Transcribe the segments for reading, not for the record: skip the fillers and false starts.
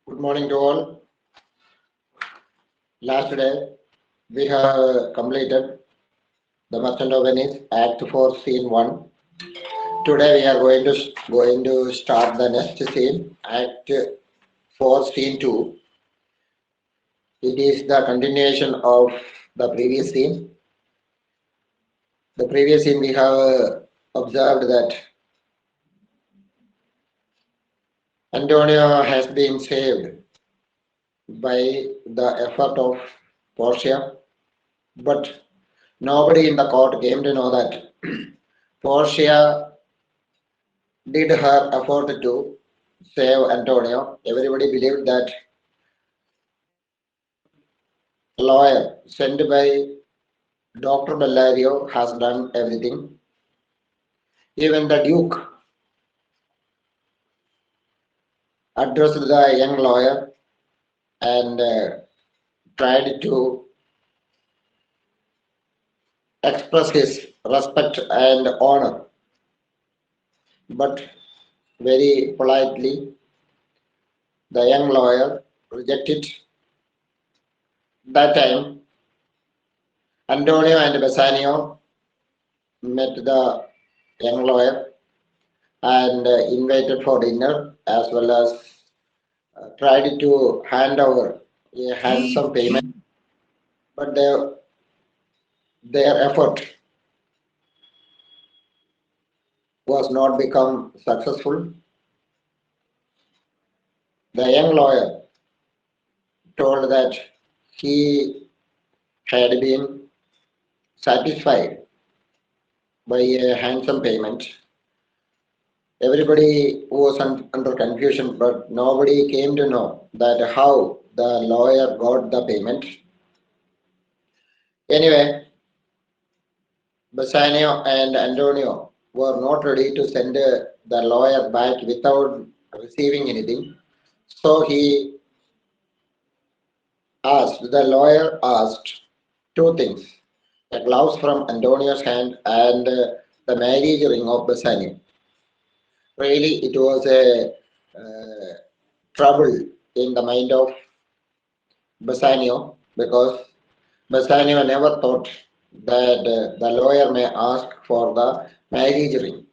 Good morning to all. Last day we have completed the Merchant of Venice Act 4 Scene 1. Today we are going to start the next scene, Act 4 Scene 2. It is the continuation of the previous scene. The previous scene we have observed that Antonio has been saved by the effort of Portia, but nobody in the court came to know that Portia did her effort to save Antonio. Everybody believed that some lawyer sent by Dr. Bellario has done everything. Even the Duke addressed the young lawyer and tried to express his respect and honor, but very politely the young lawyer rejected. That time, Antonio and Bassanio met the young lawyer and invited for dinner as well as tried to hand over a handsome payment, but their effort was not become successful. The young lawyer told that he had been satisfied by a handsome payment. Everybody was under confusion, but nobody came to know that how the lawyer got the payment. Anyway, Bassanio and Antonio were not ready to send the lawyer back without receiving anything. So the lawyer asked two things: a gloves from Antonio's hand and the marriage ring of Bassanio. Really, it was a trouble in the mind of Bassanio because Bassanio never thought that the lawyer may ask for the marriage ring.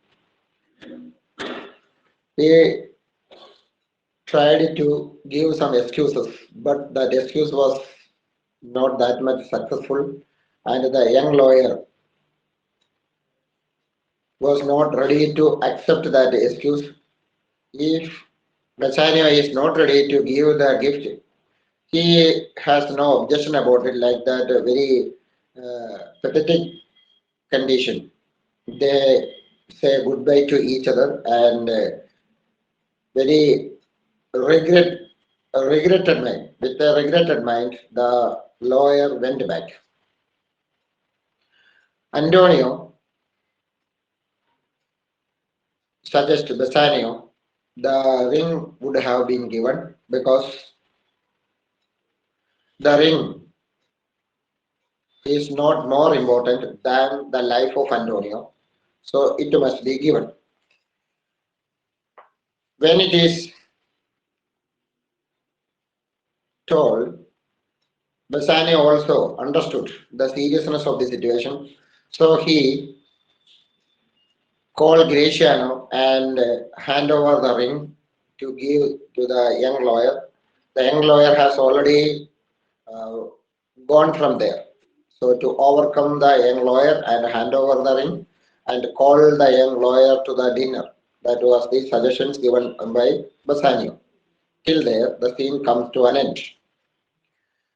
He tried to give some excuses, but that excuse was not that much successful, and the young lawyer was not ready to accept that excuse. If Bassanio is not ready to give the gift, he has no objection about it, like that very pathetic condition. They say goodbye to each other and very regret, regretted mind. With a regretted mind, the lawyer went back. Antonio suggested Bassanio the ring would have been given because the ring is not more important than the life of Antonio, so it must be given. When it is told, Bassanio also understood the seriousness of the situation, so he called Graciano and hand over the ring to give to the young lawyer. The young lawyer has already uh, gone from there. So to overcome the young lawyer and hand over the ring and call the young lawyer to the dinner. That was the suggestions given by Bassanio. Till there, the scene comes to an end.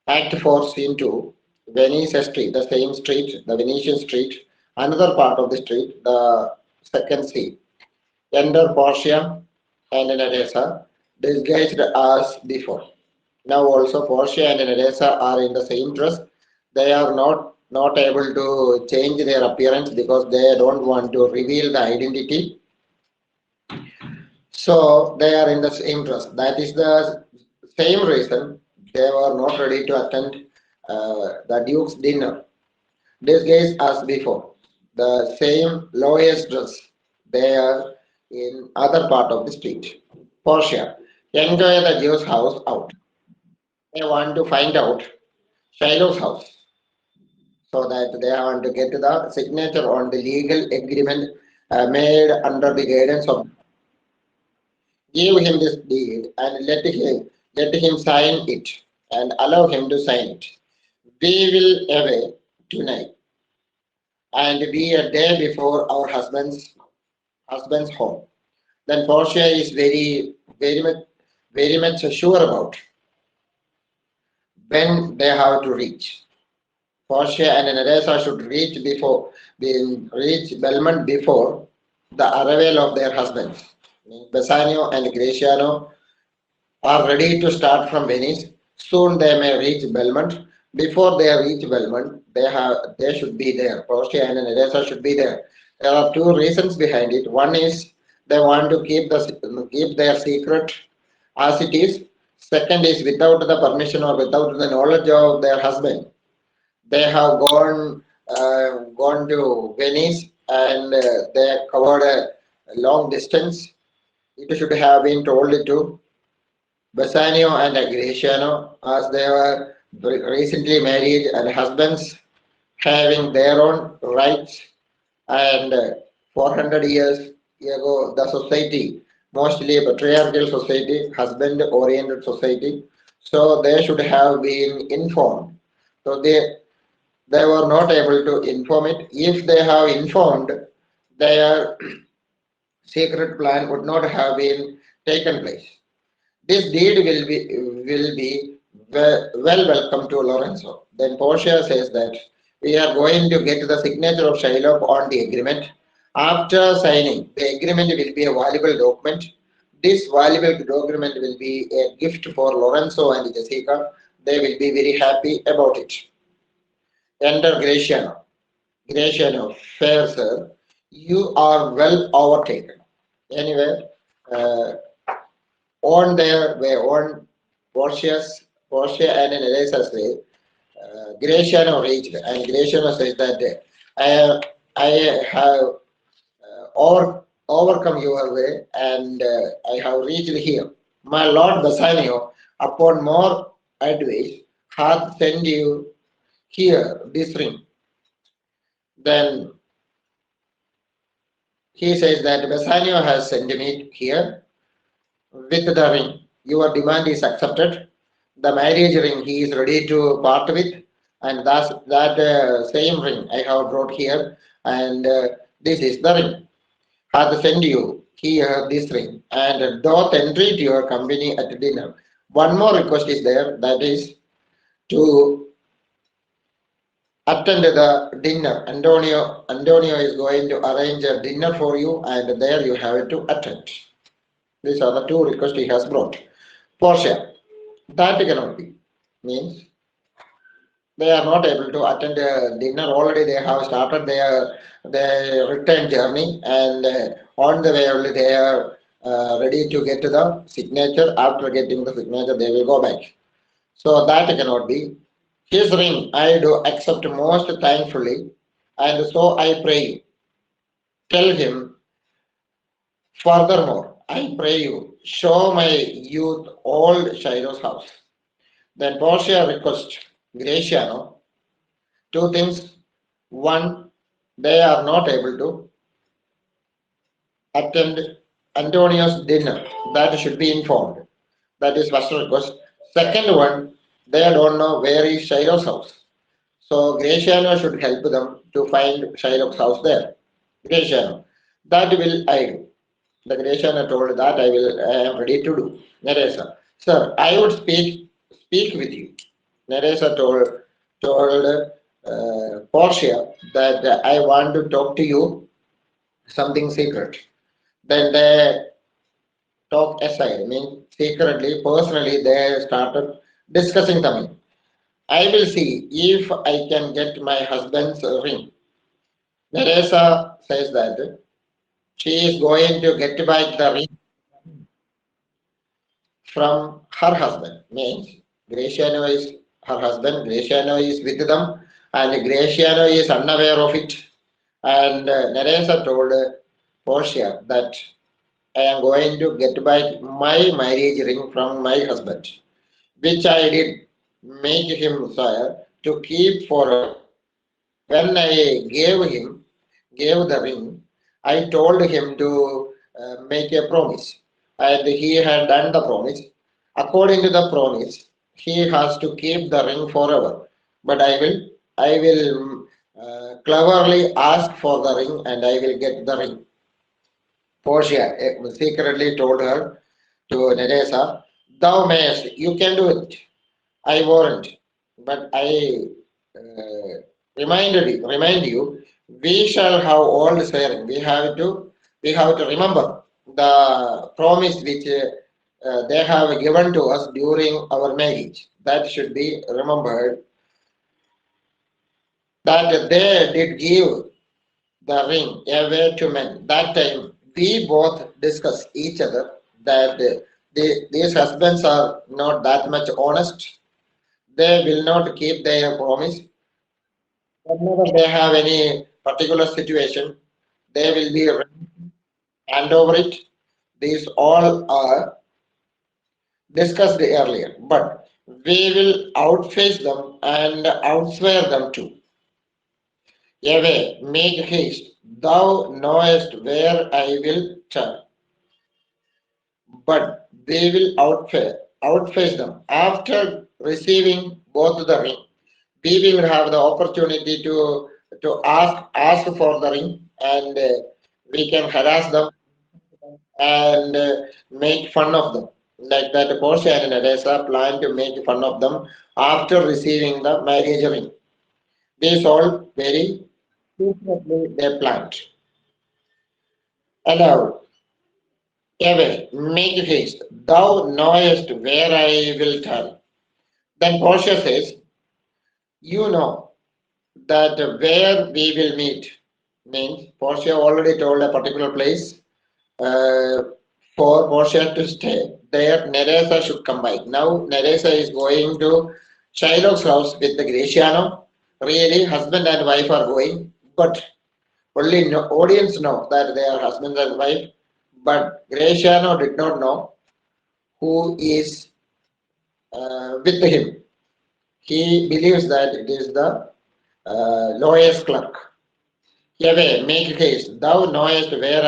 Act 4, Scene 2, Venice Street, the same street, the Venetian street, another part of the street, the second scene. Enter Portia and Nerissa, disguised as before. Now also Portia and Nerissa are in the same dress. They are not able to change their appearance because they don't want to reveal the identity. So they are in the same dress. That is the same reason they were not ready to attend the Duke's dinner. Disguised as before. The same lawyer's dress. They are in other part of the street. Portia. enjoy the Jew's house out. They want to find out Shiloh's house so that they want to get the signature on the legal agreement made under the guidance of. Give him this deed and let him sign it and allow him to sign it. We will away tonight and be a day before our husband's home. Then Portia is very much sure about when they have to reach. Portia and Neresa should reach Belmont before the arrival of their husbands. Bassanio and Graciano are ready to start from Venice. Soon they may reach Belmont. Before they reach Belmont, they should be there. Portia and Neresa should be there. There are two reasons behind it. One is they want to keep their secret as it is. Second is without the permission or without the knowledge of their husband. They have gone to Venice and they covered a long distance. It should have been told to Bassanio and Graciano as they were recently married and husbands having their own rights. And 400 years ago, the society, mostly a patriarchal society, husband oriented society, so they should have been informed. So they were not able to inform it. If they have informed, their secret plan would not have been taken place. This deed will be well welcome to Lorenzo. Then Portia says that we are going to get the signature of Shylock on the agreement. After signing, the agreement will be a valuable document. This valuable document will be a gift for Lorenzo and Jessica. They will be very happy about it. Enter Graciano. Graciano, fair sir, you are well overtaken. Anyway, uh, on their way, on Portia and Neresa's way, Graciano reached, and Graciano says that I have overcome your way, and I have reached here. My Lord Bassanio, upon more advice, hath sent you here this ring. Then he says that Bassanio has sent me here with the ring. Your demand is accepted. The marriage ring he is ready to part with, and thus that same ring I have brought here, and this is the ring. Hath sent you here this ring, and doth entreat your company at dinner. One more request is there, that is to attend the dinner. Antonio is going to arrange a dinner for you, and there you have to attend. These are the two requests he has brought. Portia, that cannot be. Means they are not able to attend dinner. Already they have started their return journey, and on the way only they are ready to get to the signature. After getting the signature, they will go back. So that cannot be. His ring I do accept most thankfully, and so I pray you. Tell him furthermore, I pray you, show my youth old Shiloh's house. Then Portia requests Graciano two things. One, they are not able to attend Antonio's dinner. That should be informed. That is first request. Second one, they don't know where is Shiloh's house. So Graciano should help them to find Shiloh's house there. Graciano, that will I do. The Graciano told that I am ready to do. Neresa, sir, I would speak with you. Neresa told Portia that I want to talk to you something secret. Then they talk aside, I mean secretly, personally, they started discussing something. I will see if I can get my husband's ring. Neresa says that she is going to get back the ring from her husband. Means Graciano is her husband, Graciano is with them, and Graciano is unaware of it. And Neresa told Portia that I am going to get back my marriage ring from my husband, which I did make him swear to keep forever. When I gave the ring, I told him to make a promise, and he had done the promise. According to the promise, he has to keep the ring forever. But I will cleverly ask for the ring, and I will get the ring. Portia secretly told her to Neresa, "Thou mayest, you can do it. I warrant, but I remind you, we shall have all sharing. We have to remember the promise which they have given to us during our marriage. That should be remembered. That they did give the ring away to men. That time we both discussed each other that these husbands are not that much honest. They will not keep their promise. Whenever they have any particular situation, they will be hand over it. These all are discussed earlier, but we will outface them and outswear them too. Away, make haste. Thou knowest where I will turn, but they will outface them. After receiving both the ring, we will have the opportunity to ask for the ring, and we can harass them and make fun of them. Like that, Portia and Neresa plan to make fun of them after receiving the marriage ring. This all very secretly they planned. Aloud, away, make haste. Thou knowest where I will turn. Then Portia says, "You know that where we will meet." Means Portia already told a particular place uh, for Portia to stay. There, Neresa should come by. Now, Neresa is going to Shylock's house with the Graciano. Really, husband and wife are going, but only no, audience know that they are husband and wife. But Graciano did not know who is with him. He believes that it is the lawyer's clerk. Yahweh, make haste. Thou knowest where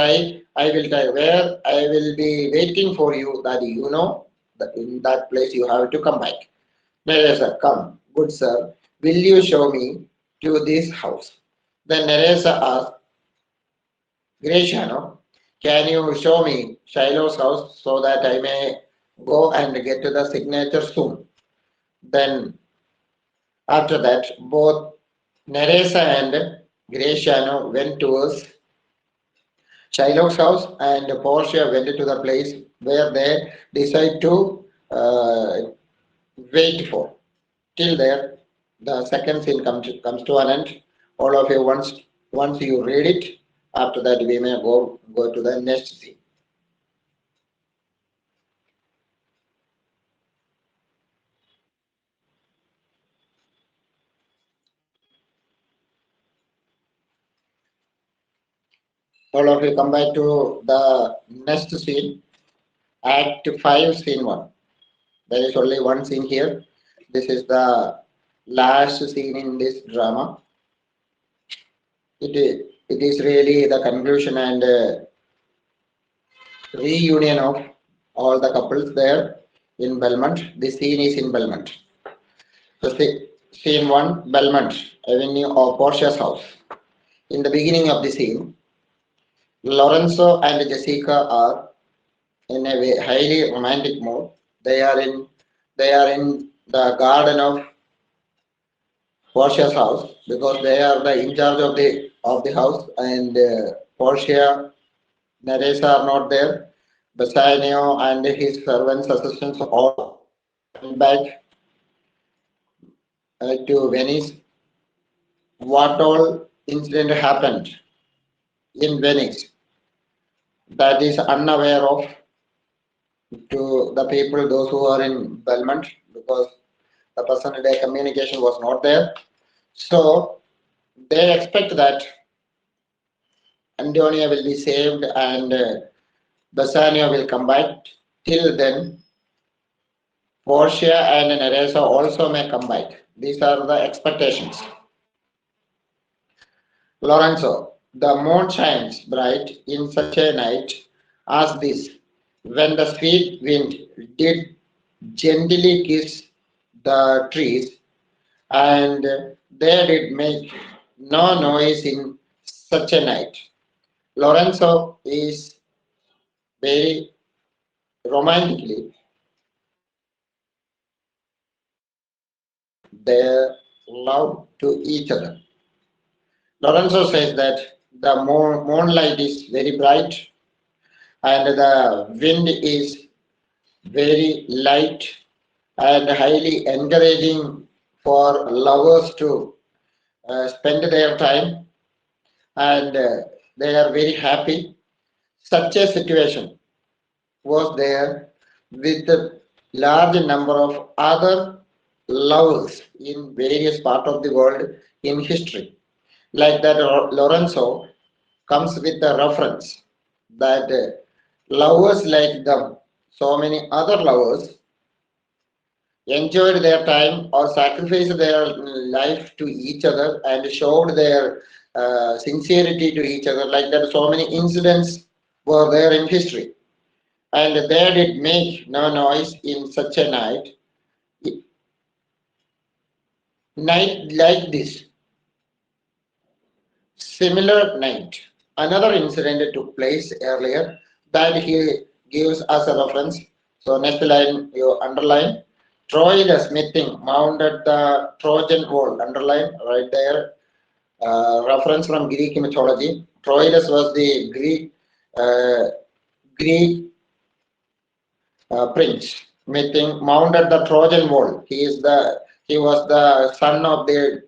I will die, where I will be waiting for you, that you know that in that place you have to come back. Neresa, come, good sir, will you show me to this house? Then Neresa asked, Graciano, can you show me Shiloh's house so that I may go and get to the signature soon? Then after that, both Neresa and Graciano went towards Shylock's house, and Portia went to the place where they decide to wait for. Till there, the second scene comes to an end. All of you, once you read it, after that we may go to the next scene. All of you come back to the next scene, Act 5, Scene 1. There is only one scene here. This is the last scene in this drama. It is really the conclusion and reunion of all the couples there in Belmont. The scene is in Belmont. So scene 1, Belmont Avenue of Portia's house. In the beginning of the scene, Lorenzo and Jessica are in a way highly romantic mood. They are in the garden of Portia's house because they are the in charge of the house, and Portia, Neresa are not there. Bassanio and his servants, assistants all went back to Venice. What all incident happened in Venice that is unaware of to the people, those who are in Belmont, because the present day communication was not there. So they expect that Antonia will be saved and Bassanio will come back. Till then, Portia and Nereza also may come back. These are the expectations. Lorenzo, the moon shines bright in such a night as this, when the sweet wind did gently kiss the trees, and they did make no noise in such a night. Lorenzo is very romantically their love to each other. Lorenzo says that the moonlight is very bright and the wind is very light and highly encouraging for lovers to spend their time, and they are very happy. Such a situation was there with a large number of other lovers in various parts of the world in history. Like that, Lorenzo comes with a reference that lovers like them, so many other lovers, enjoyed their time or sacrificed their life to each other and showed their sincerity to each other. Like that, so many incidents were there in history. And they did make no noise in such a night. Night like this, similar night. Another incident took place earlier that he gives us a reference. So next line you underline. Troy the smithing mounted the Trojan wall. Underline right there. Reference from Greek mythology. Troilus was the Greek prince, meeting mounted the Trojan wall. He was the son of the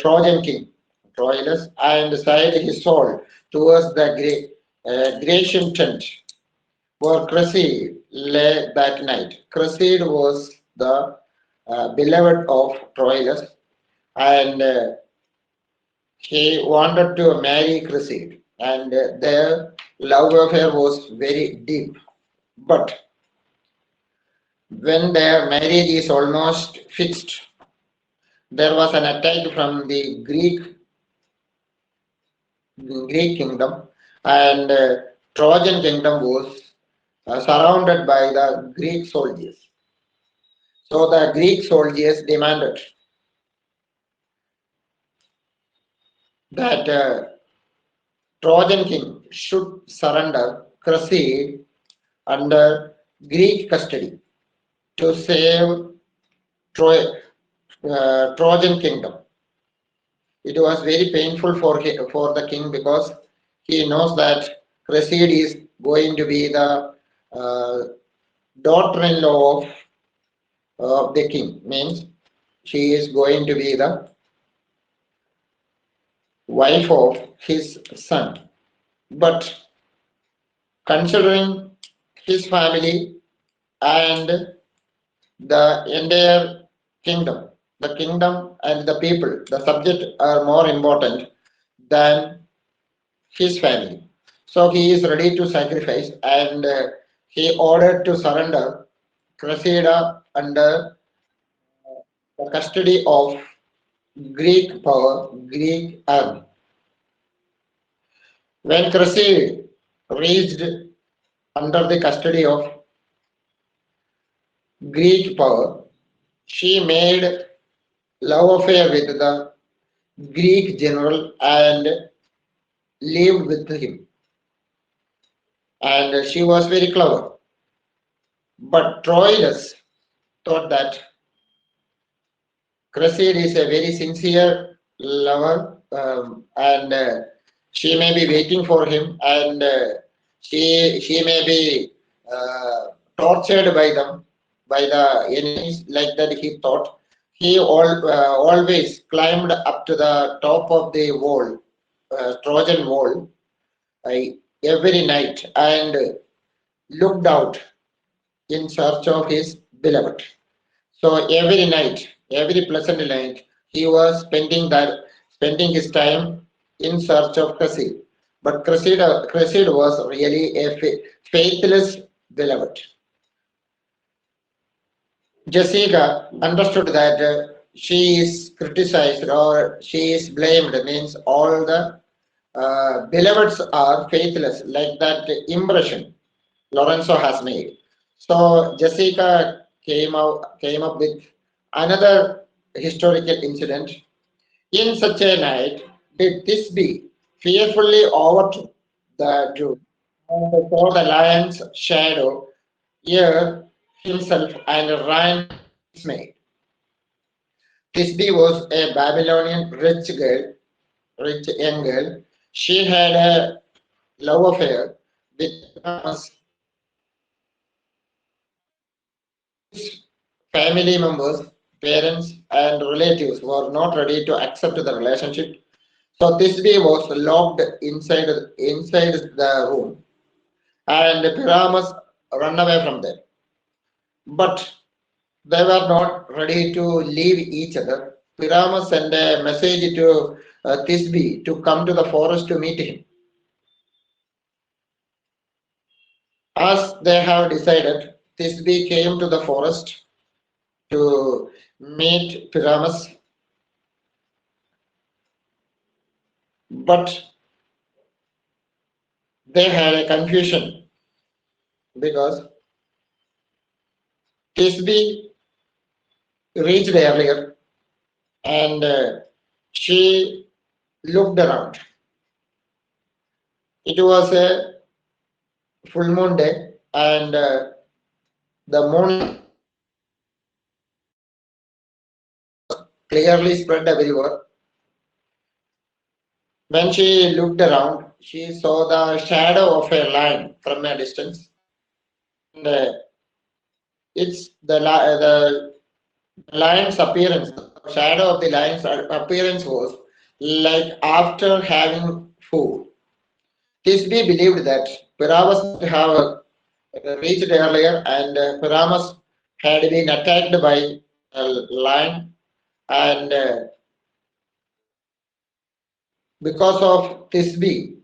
Trojan king, Troilus, and side his soul towards the Grecian tent where Cresside lay that night. Cresside was the beloved of Troilus, and he wanted to marry Cresside, and their love affair was very deep. But when their marriage is almost fixed, there was an attack from the Greek kingdom, and Trojan kingdom was surrounded by the Greek soldiers. So the Greek soldiers demanded that Trojan king should surrender Cresside under Greek custody to save Trojan kingdom. It was very painful for the king because he knows that Cresside is going to be the daughter-in-law of the king. Means she is going to be the wife of his son. But considering his family and the entire kingdom, the kingdom and the people, the subject are more important than his family. So he is ready to sacrifice, and he ordered to surrender Cressida under the custody of Greek power, Greek army. When Cressida reached under the custody of Greek power, she made love affair with the Greek general and lived with him. And she was very clever. But Troilus thought that Cressida is a very sincere lover, and she may be waiting for him, and she may be tortured by them, by the enemies, like that he thought. He always climbed up to the top of the wall, Trojan wall, uh, every night and looked out in search of his beloved. So every night, every pleasant night, he was spending his time in search of Cressida. but Cressida was really a faithless beloved. Jessica understood that she is criticized or she is blamed, means all the beloveds are faithless, like that impression Lorenzo has made. So Jessica came up with another historical incident. In such a night did this be fearfully overtook the Jew, and saw the lion's shadow, ear himself, and ran dismayed. Thisbe was a Babylonian rich young girl. She had a love affair with Thomas. Family members, parents, and relatives were not ready to accept the relationship. So Thisbe was locked inside the room, and Pyramus ran away from them. But they were not ready to leave each other. Pyramus sent a message to Thisbe to come to the forest to meet him. As they have decided, Thisbe came to the forest to meet Pyramus, but they had a confusion because Thisbe reached earlier and she looked around. It was a full moon day and the moon clearly spread everywhere. When she looked around, she saw the shadow of a lion from a distance. And, it's the lion's appearance, the shadow of the lion's appearance was like after having food. Thisbe believed that Pyramus must have reached earlier and Pyramus had been attacked by a lion and because of Thisbe,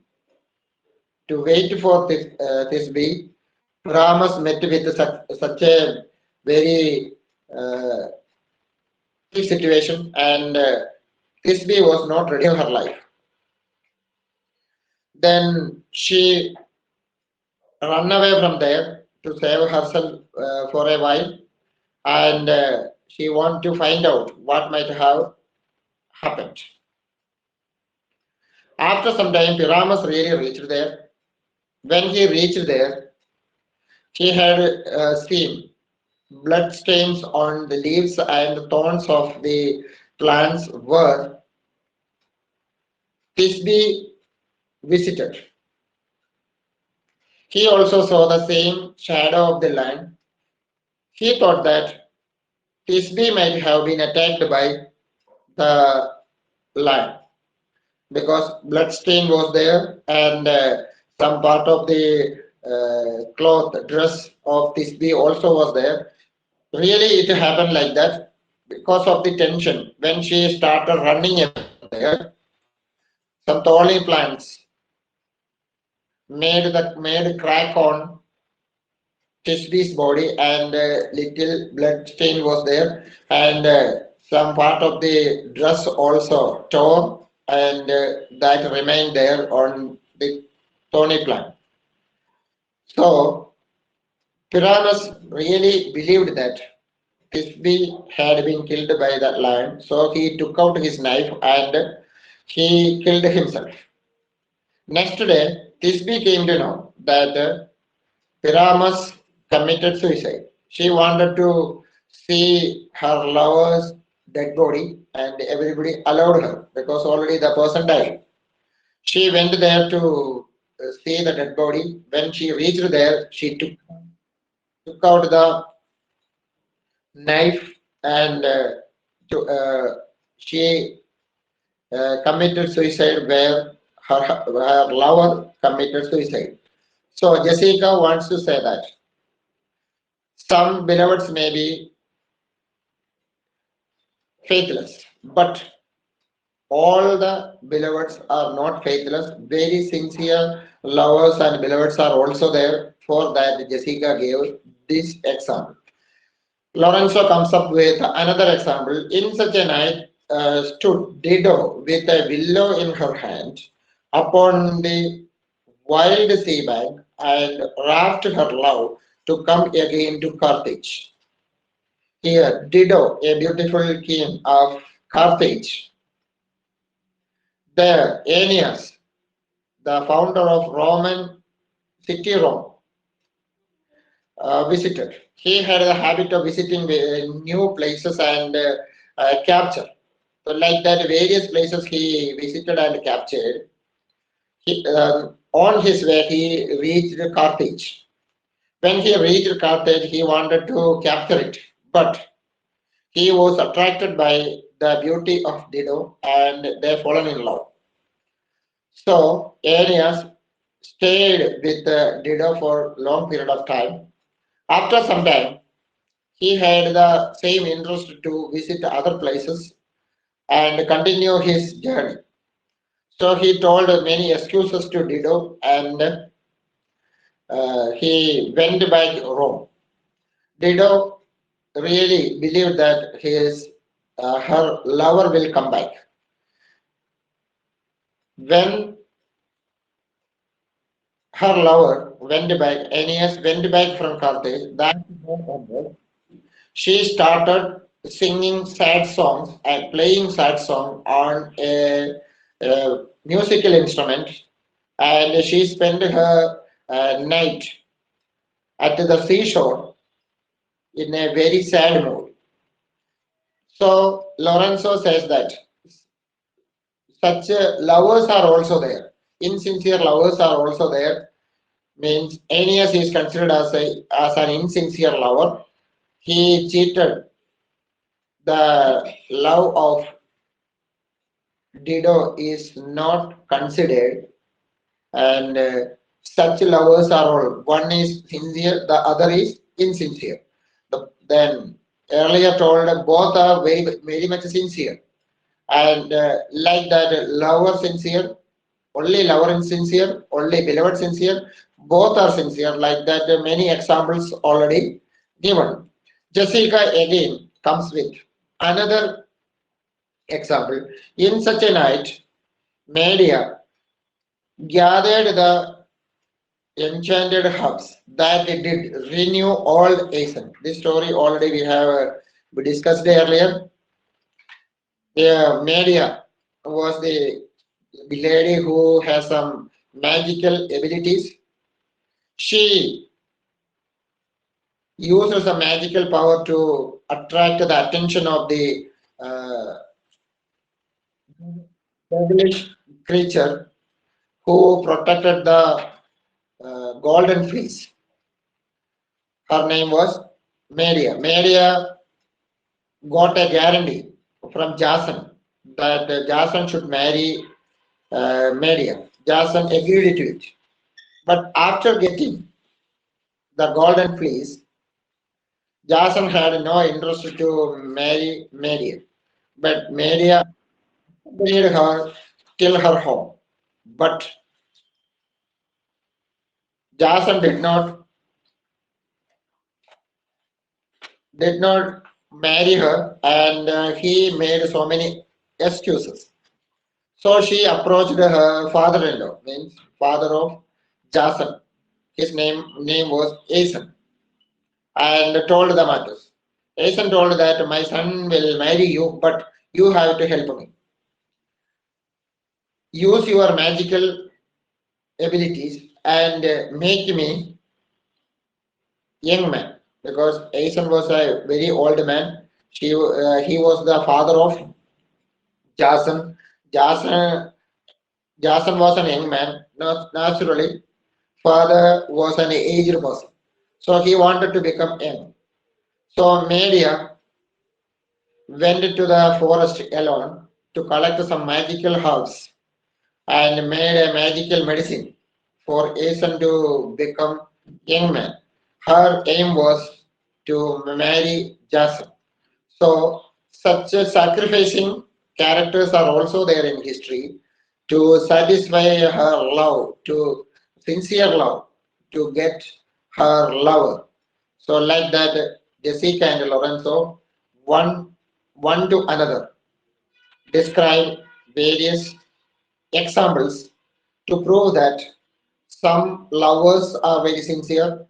to wait for Thisbe, Pyramus met with such a very uh, situation and Thisbe was not ready for her life. Then she ran away from there to save herself for a while and she wanted to find out what might have happened. After some time, Pyramus really reached there. When he reached there, he had seen blood stains on the leaves and thorns of the plants where Thisbe visited. He also saw the same shadow of the lion. He thought that Thisbe might have been attacked by the lion because blood stain was there and some part of the cloth dress of Thisbe also was there. Really, it happened like that because of the tension. When she started running there, some thorny plants made crack on Thisbe's body, and little blood stain was there, and some part of the dress also tore, and that remained there on the thorny plant. So Pyramus really believed that Thisbe had been killed by the lion, so he took out his knife and he killed himself. Next day, Thisbe came to know that Pyramus committed suicide. She wanted to see her lover's dead body, and everybody allowed her because already the person died. She went there to see the dead body. When she reached there, she took out the knife and she committed suicide where her lover committed suicide. So Jessica wants to say that some beloveds may be faithless, but all the beloveds are not faithless. Very sincere lovers and beloveds are also there. For that, Jessica gave this example. Lorenzo comes up with another example. In such a night stood Dido with a willow in her hand upon the wild sea bank and wrapped her love to come again to Carthage. Here, Dido, a beautiful king of Carthage, there, Aeneas, the founder of Roman city Rome, visited. He had the habit of visiting new places and capture. So, like that, various places he visited and captured. On his way, he reached Carthage. When he reached Carthage, he wanted to capture it, but he was attracted by the beauty of Dido, and they fallen in love. So Aeneas stayed with Dido for long period of time. After some time, he had the same interest to visit other places and continue his journey. So he told many excuses to Dido and he went back to Rome. Dido really believed that her lover will come back. When her lover went back, Aeneas went back from Carthage, that she started singing sad songs and playing sad song on a musical instrument, and she spent her night at the seashore in a very sad mood. So Lorenzo says that such lovers are also there. Insincere lovers are also there. Means Aeneas is considered as an insincere lover. He cheated the love of Dido is not considered, and such lovers are all. One is sincere, the other is insincere. Then earlier told both are very much sincere, and like that, lover sincere, only lover is sincere, only beloved sincere, both are sincere. Like that, many examples already given. Jessica again comes with another example. In such a night, Medea gathered the enchanted herbs that it did renew old Aeson. This story already we discussed earlier. Medea was the lady who has some magical abilities. She uses a magical power to attract the attention of the uh, devilish creature who protected the golden fleece. Her name was Medea. Medea got a guarantee from Jason that Jason should marry Medea. Jason agreed to it. But after getting the golden fleece, Jason had no interest to marry Medea. But Medea accompanied her till her home. But Jason did not marry her, and he made so many excuses. So she approached her father-in-law, means father of Jason. His name was Aeson, and told the matters. Aeson told that my son will marry you, but you have to help me. Use your magical abilities and make me young man, because Aeson was a very old man. He was the father of Jason. Jason Jason was an young man. Naturally, father was an aged person. So he wanted to become young. So Medea went to the forest alone to collect some magical herbs and made a magical medicine for Aeson to become young man. Her aim was to marry Jason. So such a sacrificing characters are also there in history to satisfy her love, to sincere love, to get her lover. So like that, Jessica and Lorenzo, one to another, describe various examples to prove that some lovers are very sincere,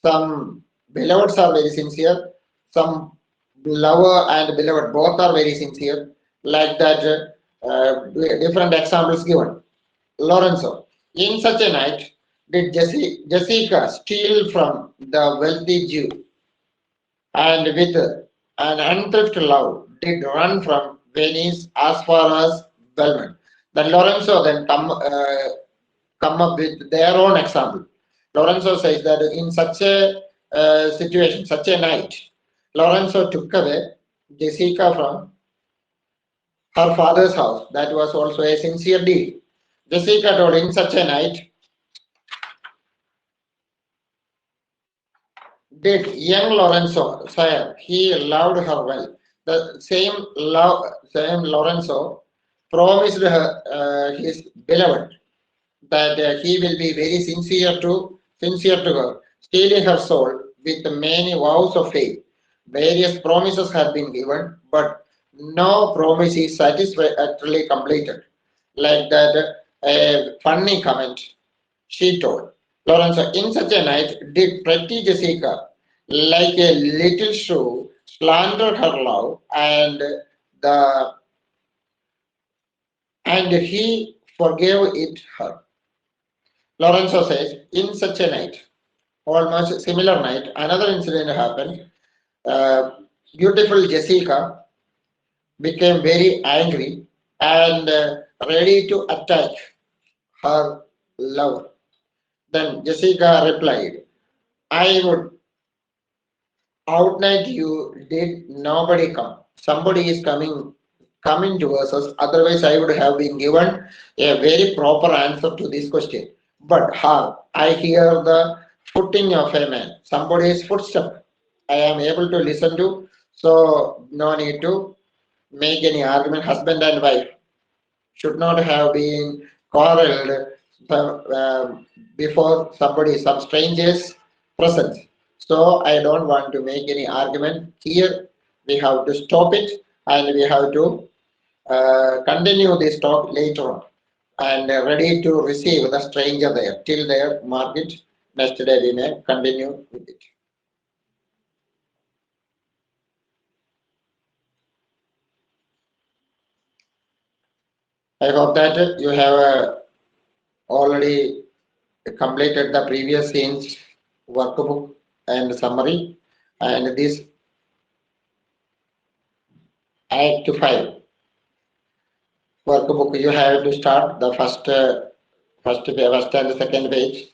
some beloveds are very sincere, some lover and beloved both are very sincere. Like that, different examples given. Lorenzo, in such a night, did Jessica steal from the wealthy Jew, and with an unthrift love did run from Venice as far as Belmont. Then Lorenzo then come up with their own example. Lorenzo says that in such a situation, such a night, Lorenzo took away Jessica from her father's house. That was also a sincere deed. Jessica told in such a night, did young Lorenzo, sire, he loved her well. The same Lorenzo promised her his beloved that he will be very sincere to her, stealing her soul with many vows of faith. Various promises have been given, but no promise is satisfactorily completed. Like that, a funny comment she told. Lorenzo, in such a night, did pretty Jessica, like a little shrew, slander her love, the and he forgave it her. Lorenzo says, in such a night, almost similar night, another incident happened. Uh, Beautiful Jessica became very angry and ready to attack her lover. Then Jessica replied, I would outnight you did nobody come. Somebody is coming towards us. Otherwise, I would have been given a very proper answer to this question. But how? I hear the footing of a man, somebody's footstep. I am able to listen to, so no need to make any argument. Husband and wife should not have been quarreled before some strangers present. So I don't want to make any argument here. We have to stop it and we have to continue this talk later on and ready to receive the stranger there. Till there, Margaret, next day we may continue with it. I hope that you have already completed the previous scenes workbook and summary, and this Act 5 workbook you have to start the first and the second page.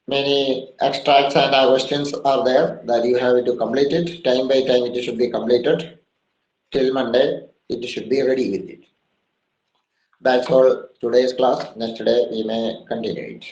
Many extracts and questions are there that you have to complete it. Time by time it should be completed. Till Monday it should be ready with it. That's all today's class. Next day we may continue it.